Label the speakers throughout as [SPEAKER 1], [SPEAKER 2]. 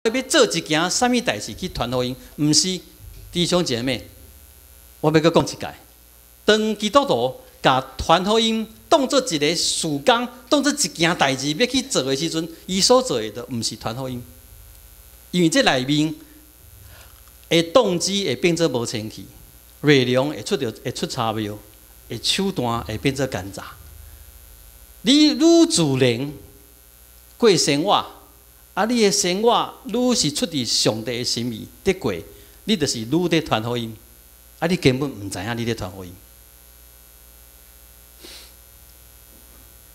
[SPEAKER 1] 要做一件什么代志去传福音？毋是，弟兄姐妹，我要阁讲一届，当基督徒甲传福音当做一个事工，当做一件代志要去做的时阵，伊所做的毋是传福音，因为这内面的动机会变做无清气，内容会出差谬，会手段会变做奸诈。你愈自然过生活，你的生活愈是出自上帝的心意得过，你就是愈在传福音，你根本毋知影你在传福音。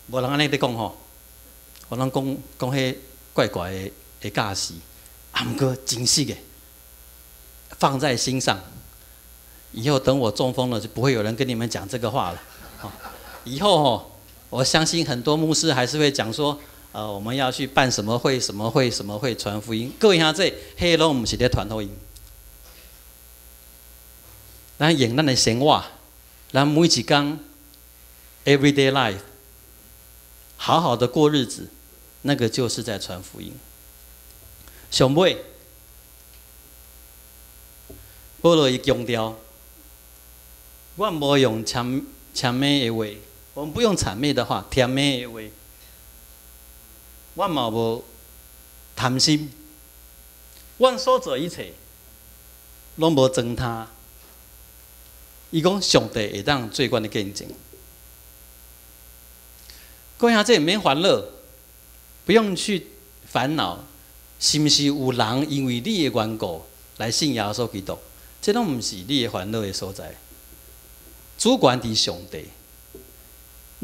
[SPEAKER 1] 无人安尼咧讲吼，我人讲迄怪怪的架势，毋过真实的，放在心上。以后等我中风了，就不会有人跟你们讲这个话了。以后吼，我相信很多牧师还是会讲说，我们要去办什么会、什么会、什么会传福音。各位兄弟，迄拢毋是咧传福音。咱用咱的生活，咱每一天 everyday life。好好的过日子，那个就是在传福音。上尾，保罗伊强调，我无用谄媚的话，我们不用谄媚的话，甜美的话，我嘛无贪心，我所做一切，拢无糟蹋。伊讲上帝会当最关的见证。各位兄弟，免烦恼，不用去烦恼，是毋是有人因为你的缘故来信耶稣基督？这拢毋是你的烦恼的所在。主管伫上帝，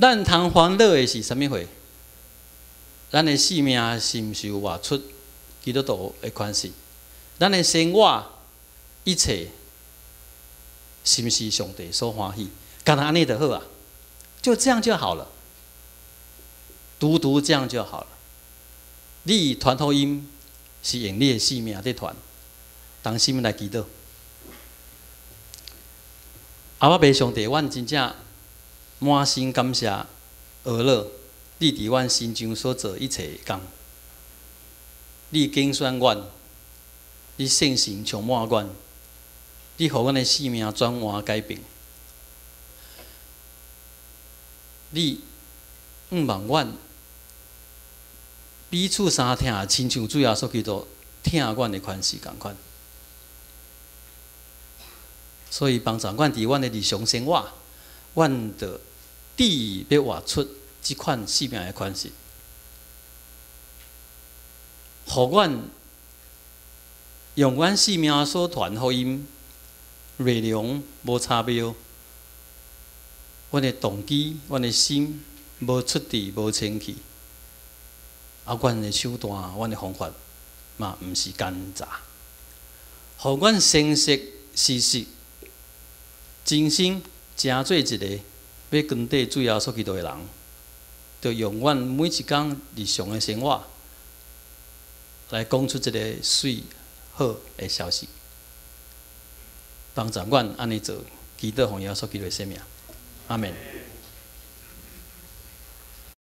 [SPEAKER 1] 咱通烦恼的是啥物货？咱的性命是毋是有活出基督徒的款式？咱的生活一切是毋是上帝所欢喜？干那安尼就好啊，就这样就好了。独这样就好了。你传福音是用你的性命在传，当生命来祈祷。我拜上帝，阮真正满心感谢俄勒，你伫阮心中所做一切工，你拣选阮，你圣神充满阮，你互阮的性命转换改变，你望阮。彼此相听，亲像主耶稣基督听阮的款式共款。所以帮助阮伫阮的日常生活，阮着第要活出即款生命的款式，互阮用阮生命所传福音内容无差别，阮的动机、阮的心无出自无清气。阮的手段、阮的方法嘛，毋是奸诈，互阮诚实、事实、真心，成做一个要跟缀主耶稣基督的人，就用阮每一天日常的生活来讲出一个水好的消息，帮助阮安尼做，祈祷奉耶稣基督的圣名，阿门。